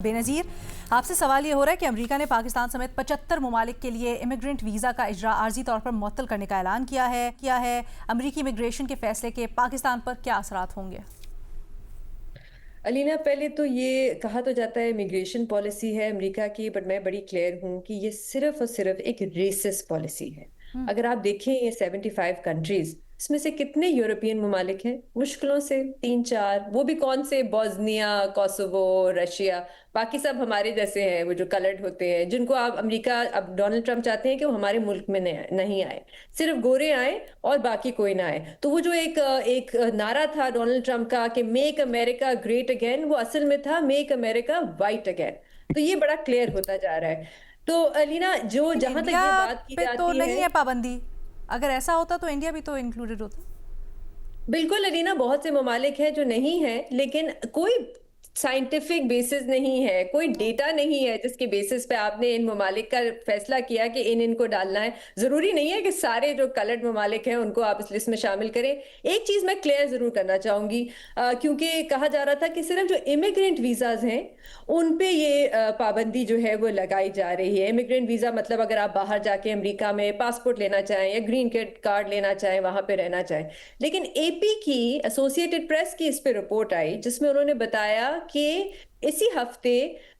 बेनज़ीर, आपसे सवाल ये हो रहा है कि अमेरिका ने पाकिस्तान समेत 75 ममालिक के लिए इमिग्रेंट वीज़ा का इजरा आर्जी तौर पर मुअत्तल करने का ऐलान किया है। अमेरिकी इमिग्रेशन के फैसले के पाकिस्तान पर क्या असरात होंगे? अलीना, पहले तो ये कहा तो जाता है इमिग्रेशन पॉलिसी है अमेरिका की, बट मैं बड़ी क्लियर हूँ कि ये सिर्फ और सिर्फ एक रेसिस्ट पॉलिसी है। अगर आप देखें ये 75 कंट्रीज, इसमें से कितने यूरोपियन ममालिक हैं? मुश्किलों से 3-4, वो भी कौन से? Bosnia, Kosovo, Russia. बाकी सब हमारे जैसे हैं, वो जो कलर्ड होते हैं, जिनको आप अमेरिका, अब डोनाल्ड ट्रंप चाहते हैं कि वो हमारे मुल्क में नहीं आए, सिर्फ गोरे आए और बाकी कोई ना आए। तो वो जो एक नारा था डोनाल्ड ट्रंप का कि मेक अमेरिका ग्रेट अगेन, वो असल में था मेक अमेरिका वाइट अगेन। तो ये बड़ा क्लियर होता जा रहा है। तो अलीना, जो लेकिन जहां तक इंडिया ये बात की पे तो जाती है, नहीं है पाबंदी। अगर ऐसा होता तो इंडिया भी तो इंक्लूडेड होता। बिल्कुल अलीना, बहुत से ममालिक हैं जो नहीं है, लेकिन कोई साइंटिफिक बेसिस नहीं है, कोई डेटा नहीं है जिसके बेसिस पे आपने इन ममालिक का फैसला किया कि इनको डालना है। जरूरी नहीं है कि सारे जो कलर्ड ममालिक हैं उनको आप इस लिस्ट में शामिल करें। एक चीज मैं क्लियर जरूर करना चाहूंगी, क्योंकि कहा जा रहा था कि सिर्फ जो इमिग्रेंट वीजाज हैं उन पे ये पाबंदी जो है वो लगाई जा रही है। इमिग्रेंट वीजा मतलब अगर आप बाहर जाके अमेरिका में पासपोर्ट लेना चाहें या ग्रीन कार्ड लेना चाहें, वहां पे रहना चाहें। लेकिन एपी की, एसोसिएटेड प्रेस की इस पे रिपोर्ट आई जिसमें उन्होंने बताया कि इसी हफ्ते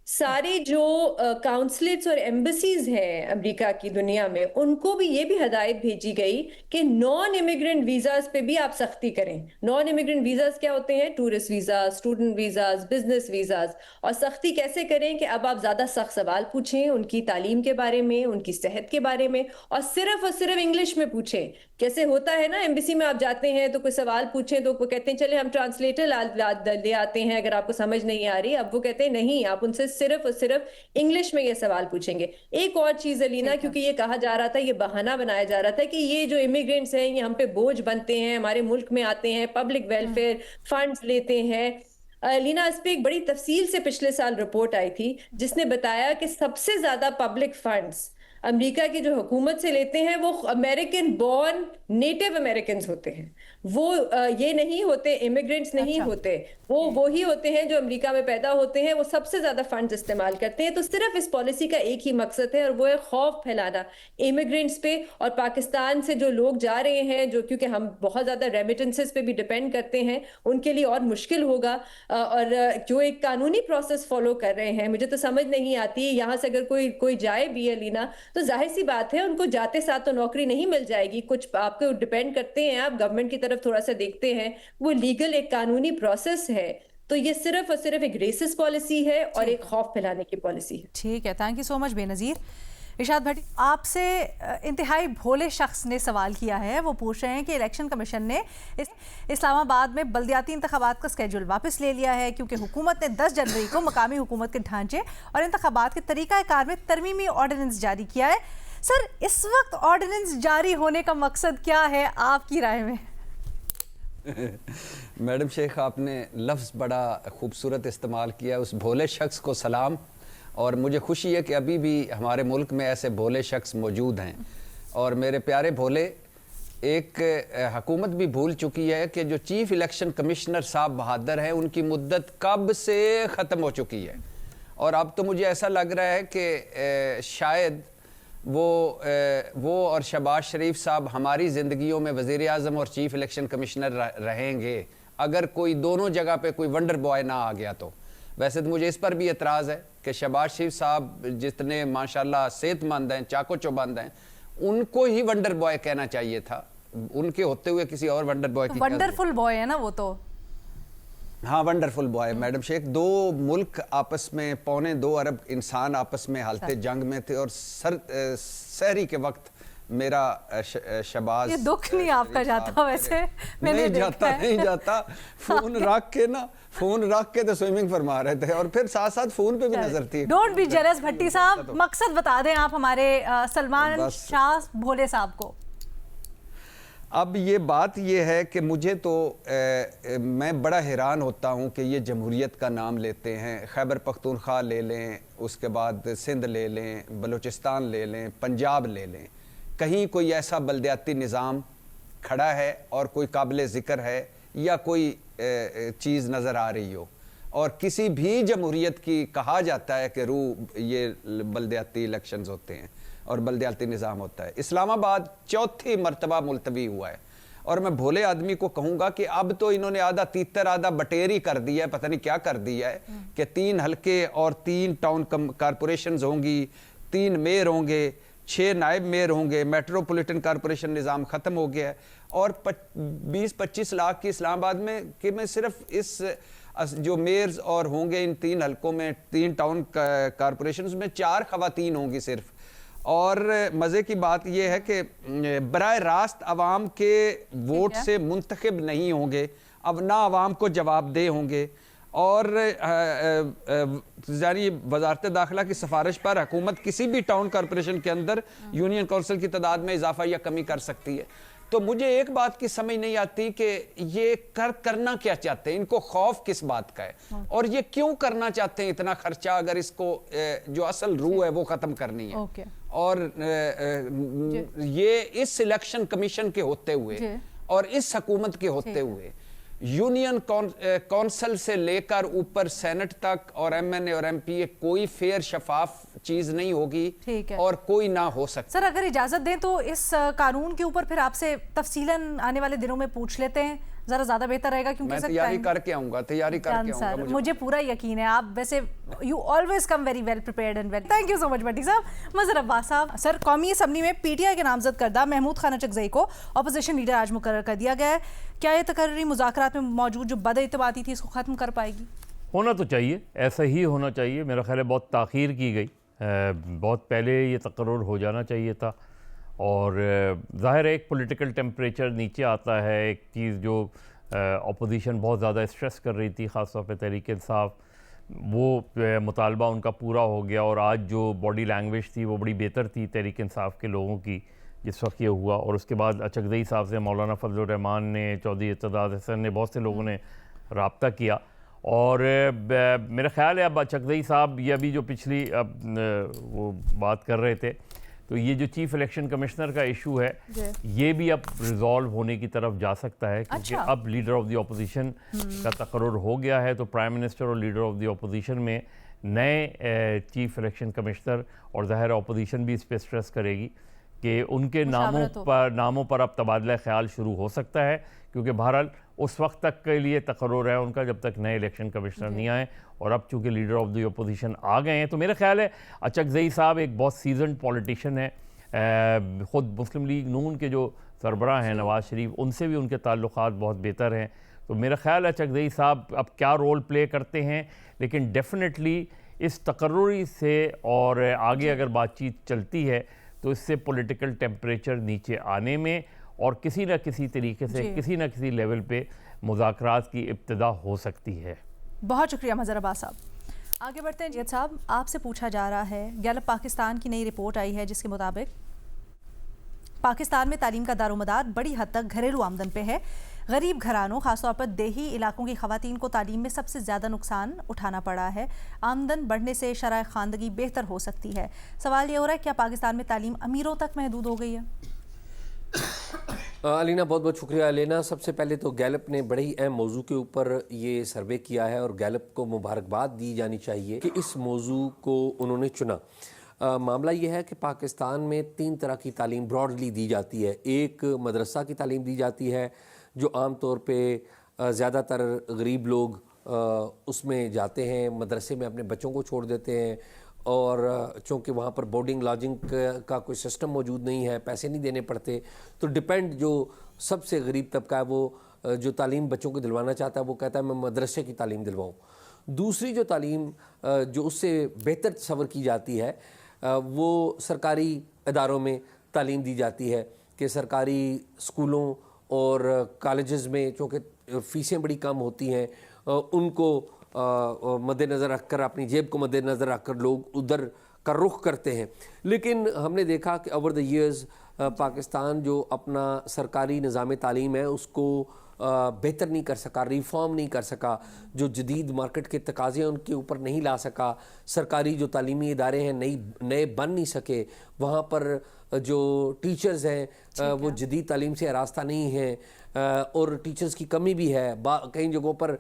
सारे जो काउंसलेट्स और एम्बेसीज हैं अमेरिका की दुनिया में, उनको भी ये भी हदायत भेजी गई कि नॉन इमिग्रेंट वीजाज पे भी आप सख्ती करें। नॉन इमिग्रेंट वीजाज क्या होते हैं? Tourist visa, student visas, business visas. और सख्ती कैसे करें कि अब आप ज्यादा सख्त सवाल पूछें उनकी तालीम के बारे में, उनकी सेहत के बारे में, और सिर्फ इंग्लिश में पूछें। कैसे होता है ना, एम्बेसी में आप जाते हैं तो कोई सवाल पूछें तो वो कहते हैं चले हम ट्रांसलेटर ले आते हैं अगर आपको समझ नहीं आ रही। अब वो कहते हैं नहीं, आप उनसे सिर्फ और सिर्फ इंग्लिश में ये सवाल पूछेंगे। एक और चीज अलीना, ठीक है। क्योंकि ये कहा जा रहा था, ये बहाना बनाया जा रहा था कि ये जो इमिग्रेंट्स हैं ये हम पे बोझ बनते हैं, हमारे मुल्क में आते हैं, पब्लिक वेलफेयर फंड्स लेते हैं। लीना, इस पे एक बड़ी तफसील से पिछले साल रिपोर्ट आई थी जिसने बताया कि सबसे ज्यादा पब्लिक फंड्स अमेरिका की जो हुकूमत से लेते हैं वो अमेरिकन बॉर्न नेटिव अमेरिकन होते हैं। वो ये नहीं होते, इमिग्रेंट्स नहीं अच्छा। होते, वो ही होते हैं जो अमेरिका में पैदा होते हैं। वो सबसे ज्यादा फंड्स इस्तेमाल करते हैं। तो सिर्फ इस पॉलिसी का एक ही मकसद है और वो है खौफ फैलाना इमिग्रेंट्स पे। और पाकिस्तान से जो लोग जा रहे हैं, जो क्योंकि हम बहुत ज्यादा रेमिटेंसेस पे भी डिपेंड करते हैं, उनके लिए और मुश्किल होगा। और जो एक कानूनी प्रोसेस फॉलो कर रहे हैं, मुझे तो समझ नहीं आती यहाँ से अगर कोई कोई जाए भी अलीना, तो जाहिर सी बात है उनको जाते साथ तो नौकरी नहीं मिल जाएगी। कुछ आपको डिपेंड करते हैं, आप गवर्नमेंट की तरफ थोड़ा सा देखते हैं, वो लीगल एक कानूनी प्रोसेस है। तो ये सिर्फ और सिर्फ एक रेसिस्ट पॉलिसी है और ठीक एक है। खौफ फैलाने की पॉलिसी है। ठीक है, thank you so much Benazir. Irshad Bhatti, आपसे इंतहाई भोले शख्स ने सवाल किया है। वो पूछ रहे हैं कि इलेक्शन कमीशन ने इस्लामाबाद में बल्दियाती इंतखाबात का स्केड्यूल वापस ले लिया है क्योंकि हुकूमत ने 10 जनवरी को मकामी हुकूमत के ढांचे और इंतखाबात के तरीक़ाकार में तरमीमी ऑर्डिनेंस जारी किया है। सर, इस वक्त ऑर्डिनेंस जारी होने का मकसद क्या है आपकी राय में? मैडम शेख, आपने लफ्ज़ बड़ा खूबसूरत इस्तेमाल किया। उस भोले शख्स को सलाम। और मुझे खुशी है कि अभी भी हमारे मुल्क में ऐसे भोले शख्स मौजूद हैं। और मेरे प्यारे भोले, एक हुकूमत भी भूल चुकी है कि जो चीफ़ इलेक्शन कमिश्नर साहब बहादुर हैं उनकी मुद्दत कब से ख़त्म हो चुकी है। और अब तो मुझे ऐसा लग रहा है कि शायद वो और शहबाज शरीफ साहब हमारी ज़िंदगियों में वज़ीर आज़म और चीफ़ इलेक्शन कमिश्नर रहेंगे अगर कोई दोनों जगह पे कोई वंडर बॉय ना आ गया तो। वैसे तो मुझे इस पर भी एतराज़ है कि शहबाज शरीफ साहब जितने माशाल्लाह सेहतमंद हैं, चाको चौबंद हैं, उनको ही वंडर बॉय कहना चाहिए था। उनके होते हुए किसी और वंडर बॉय की वंडरफुल बॉय है ना वो तो। हाँ, वंडरफुल बॉय मैडम शेख। दो मुल्क आपस में, 2.25 अरब इंसान आपस में हालते जंग में थे और सहरी के वक्त मेरा शहबाज, ये दुख नहीं आपका जाता वैसे? मैंने नहीं जाता। फोन रख के तो स्विमिंग फरमा रहे थे और फिर साथ साथ फोन पे भी नजर थी। डोंट बी जेलस भट्टी साहब, मकसद बता दें आप हमारे सलमान शाह भोले साहब को। अब ये बात ये है कि मुझे तो मैं बड़ा हैरान होता हूँ कि ये जमहूरियत का नाम लेते हैं। खैबर पख्तूनख्वा ले लें, उसके बाद सिंध ले लें, बलूचिस्तान ले लें, पंजाब ले लें, कहीं कोई ऐसा बल्दियाती निज़ाम खड़ा है और कोई काबिल ज़िक्र है या कोई चीज़ नज़र आ रही हो? और किसी भी जमहूरियत की कहा जाता है कि रूह ये बल्दियाती इलेक्शंस होते हैं और बल्दियाती निज़ाम होता है। इस्लामाबाद चौथी मरतबा मुलतवी हुआ है और मैं भोले आदमी को कहूँगा कि अब तो इन्होंने आधा तीतर आधा बटेरी कर दिया है, पता नहीं क्या कर दिया है कि 3 हल्के और 3 टाउन कारपोरेशंस होंगी, 3 मेयर होंगे, 6 नायब मेयर होंगे, मेट्रोपॉलिटन कारपोरेशन निज़ाम ख़त्म हो गया है और 20-25 लाख की इस्लामाबाद में कि मैं सिर्फ इस जो मेयर्स और होंगे इन 3 हल्कों में 3 टाउन कारपोरेशन में 4 ख़वातीन होंगी सिर्फ। और मज़े की बात यह है कि बराह रास्त अवाम के वोट से मुंतखब नहीं होंगे, अब ना अवाम को जवाबदेह होंगे। और जारी वजारत दाखिला की सिफारिश पर हुकूमत किसी भी टाउन कॉरपोरेशन के अंदर यूनियन काउंसिल की तादाद में इजाफा या कमी कर सकती है। तो मुझे एक बात की समझ नहीं आती कि ये करना क्या चाहते हैं, इनको खौफ किस बात का है और ये क्यों करना चाहते हैं इतना खर्चा, अगर इसको जो असल रूह है वो ख़त्म करनी है। और ये इस इलेक्शन कमीशन के होते हुए और इस हुकूमत के होते हुए यूनियन कौंसिल से लेकर ऊपर सेनेट तक और एमएनए और एमपीए कोई फेयर शफाफ चीज नहीं होगी और कोई ना हो सकता। सर अगर इजाजत दें तो इस कानून के ऊपर फिर आपसे तफसीलन आने वाले दिनों में पूछ लेते हैं, जरा ज्यादा बेहतर रहेगा क्योंकि मैं तैयारी करके आऊंगा, मुझे पूरा यकीन है आप वैसे you always come very well prepared and well. Thank you so much Bhatti साहब। मजहर अब्बास साहब, सर कौमी असम्बली में पीटीआई के नामजद करदा महमूद खान अचकज़ई को अपोजिशन लीडर आज मुकर्रर कर दिया गया है। क्या ये तकर्री मुज़ाकरात में मौजूद जो बदइतबाती थी इसको ख़त्म कर पाएगी? होना तो चाहिए, ऐसा ही होना चाहिए। मेरा ख्याल है बहुत ताख़ीर की गई, बहुत पहले ये तकर्रुर हो जाना चाहिए था। और ज़ाहिर है एक पॉलिटिकल टेम्परेचर नीचे आता है, एक चीज़ जो अपोजिशन बहुत ज़्यादा स्ट्रेस कर रही थी ख़ास तौर पे तहरीक इंसाफ, वो मुतालबा उनका पूरा हो गया। और आज जो बॉडी लैंग्वेज थी वो बड़ी बेहतर थी तहरीक इंसाफ के लोगों की जिस वक्त ये हुआ। और उसके बाद अचकज़ई साहब से मौलाना फजल रहमान ने, चौधरी इत्तेदाद हसन ने, बहुत से लोगों ने रब्ता किया। और मेरा ख्याल है अब अचकज़ई साहब ये अभी जो पिछली वो बात कर रहे थे, तो ये जो चीफ इलेक्शन कमिश्नर का इशू है ये भी अब रिजॉल्व होने की तरफ जा सकता है, क्योंकि अब लीडर ऑफ द अपोजिशन का तकर्रुर हो गया है। तो प्राइम मिनिस्टर और लीडर ऑफ द अपोजिशन में नए चीफ इलेक्शन कमिश्नर, और ज़ाहिर अपोजिशन भी इस पर स्ट्रेस करेगी कि उनके नामों पर अब तबादला ख्याल शुरू हो सकता है, क्योंकि बहरहाल उस वक्त तक के लिए तकर्रुर है उनका जब तक नए इलेक्शन कमिश्नर नहीं आए। और अब चूँकि लीडर ऑफ द अपोजिशन आ गए हैं, तो मेरा ख्याल है अचकज़ई साहब एक बहुत सीजन पॉलिटिशियन है। ख़ुद मुस्लिम लीग नून के जो सरबराह हैं नवाज़ शरीफ, उनसे भी उनके ताल्लुकात बहुत बेहतर हैं। तो मेरा ख्याल है अचकज़ई साहब अब क्या रोल प्ले करते हैं, लेकिन डेफिनेटली इस तकर्रुरी से और आगे अगर बातचीत चलती है तो इससे पॉलिटिकल टेम्परेचर नीचे आने में और किसी न किसी तरीके से किसी न किसी लेवल पे मुज़ाकरात की इब्तिदा हो सकती है। बहुत शुक्रिया मज़हर अब्बास साहब। आगे बढ़ते हैं। जैद साहब, आपसे पूछा जा रहा है, गैलप पाकिस्तान की नई रिपोर्ट आई है जिसके मुताबिक पाकिस्तान में तालीम का दारोमदार बड़ी हद तक घरेलू आमदन पे है। गरीब घरानों खासतौर पर देही इलाकों की ख़वातीन को तालीम में सबसे ज़्यादा नुकसान उठाना पड़ा है। आमदन बढ़ने से शराय ख़ानदगी बेहतर हो सकती है। सवाल ये हो रहा है क्या पाकिस्तान में तालीम अमीरों तक महदूद हो गई है? अलीना बहुत बहुत शुक्रिया। अलीना, सबसे पहले तो गैलप ने बड़े ही अहम मौजू के ऊपर ये सर्वे किया है और गैलप को मुबारकबाद दी जानी चाहिए कि इस मौजू को उन्होंने चुना। मामला ये है कि पाकिस्तान में 3 तरह की तालीम ब्रॉडली दी जाती है। एक मदरसा की तालीम दी जाती है जो आम तौर पे ज़्यादातर गरीब लोग उसमें जाते हैं, मदरसे में अपने बच्चों को छोड़ देते हैं। और चूँकि वहाँ पर बोर्डिंग लॉजिंग का कोई सिस्टम मौजूद नहीं है, पैसे नहीं देने पड़ते, तो डिपेंड जो सबसे गरीब तबका है वो जो तालीम बच्चों को दिलवाना चाहता है वो कहता है मैं मदरसे की तालीम दिलवाऊँ। दूसरी जो तालीम जो उससे बेहतर तस्वर की जाती है वो सरकारी इदारों में तालीम दी जाती है कि सरकारी स्कूलों और कॉलेजेस में चूँकि फ़ीसें बड़ी कम होती हैं, उनको मद्देनज़र रखकर, अपनी जेब को मद्देनज़र रखकर लोग उधर का रुख करते हैं। लेकिन हमने देखा कि ओवर द ईयर्स पाकिस्तान जो अपना सरकारी निज़ाम तालीम है उसको बेहतर नहीं कर सका, रिफॉर्म नहीं कर सका, जो जदीद मार्केट के तकाजे हैं उनके ऊपर नहीं ला सका, सरकारी जो तालीमी इदारे हैं नए बन नहीं सके, वहाँ पर जो टीचर्स हैं वो जदीद तालीम से आरास्ता नहीं हैं और टीचर्स की कमी भी है। कई जगहों पर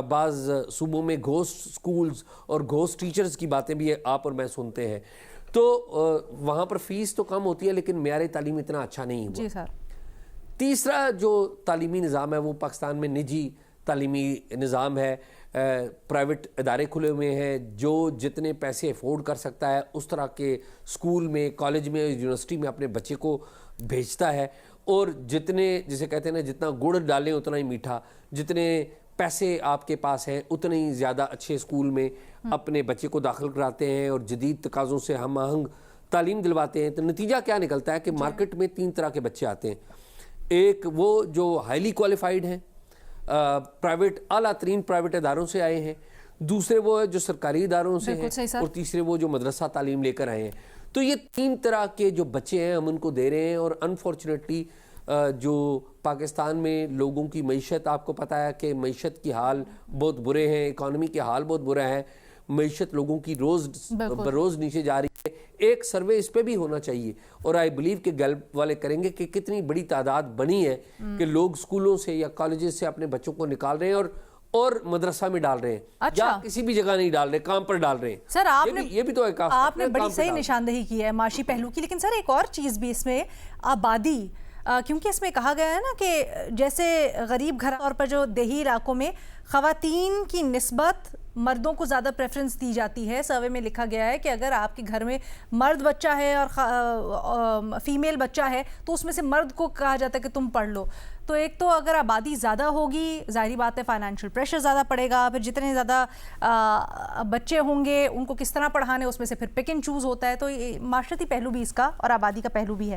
बाज़ सूबों में घोस्ट स्कूल्स और घोस्ट टीचर्स की बातें भी आप और मैं सुनते हैं। तो वहाँ पर फीस तो कम होती है लेकिन मेयार तालीम इतना अच्छा नहीं हुआ। जी सर। तीसरा जो तालीमी निज़ाम है वो पाकिस्तान में निजी तालीमी निज़ाम है, प्राइवेट इदारे खुले हुए हैं, जो जितने पैसे अफोर्ड कर सकता है उस तरह के स्कूल में, कॉलेज में, यूनिवर्सिटी में अपने बच्चे को भेजता है और जितने, जिसे कहते हैं ना, जितना गुड़ डालें उतना ही मीठा, जितने पैसे आपके पास हैं उतने ही ज़्यादा अच्छे स्कूल में अपने बच्चे को दाखिल कराते हैं और जदीद तकाज़ों से हम आहंग तालीम दिलवाते हैं। तो नतीजा क्या निकलता है कि मार्केट में 3 तरह के बच्चे आते हैं। एक वो जो हाईली क्वालिफाइड हैं, प्राइवेट आला तरीन प्राइवेट इदारों से आए हैं, दूसरे वो जो सरकारी इदारों से हैं और तीसरे वो जो मदरसा तालीम लेकर आए हैं। तो ये 3 तरह के जो बच्चे हैं हम उनको दे रहे हैं और अनफॉर्चुनेटली जो पाकिस्तान में लोगों की मईशत, आपको पता है कि मईशत की हाल बहुत बुरे हैं, इकॉनमी के हाल बहुत बुरा है, मईशत लोगों की रोज़ बरोज़ नीचे जा रही है। एक सर्वे इस पे भी होना चाहिए और आई बिलीव कि गैलप वाले करेंगे कि कितनी बड़ी तादाद बनी है कि लोग स्कूलों से या कॉलेजेस से अपने बच्चों को निकाल रहे हैं और मदरसा में डाल रहे हैं। अच्छा। या किसी भी जगह नहीं डाल रहे, काम पर डाल रहे हैं। सर आपने ये भी तो एक आपने बड़ी सही निशानदेही की है माशी पहलू की, लेकिन सर एक और चीज़ भी इसमें, आबादी, क्योंकि इसमें कहा गया है ना कि जैसे गरीब घर और पर जो देही इलाकों में ख़वातीन की निस्बत मर्दों को ज़्यादा प्रेफरेंस दी जाती है। सर्वे में लिखा गया है कि अगर आपके घर में मर्द बच्चा है और फीमेल बच्चा है तो उसमें से मर्द को कहा जाता है कि तुम पढ़ लो। तो एक तो अगर आबादी ज़्यादा होगी, जाहिर बात है फाइनेंशियल प्रेशर ज़्यादा पड़ेगा, फिर जितने ज़्यादा बच्चे होंगे उनको किस तरह पढ़ाने, उसमें से फिर पिक एंड चूज़ होता है। तो माशरती पहलू भी इसका और आबादी का पहलू भी है।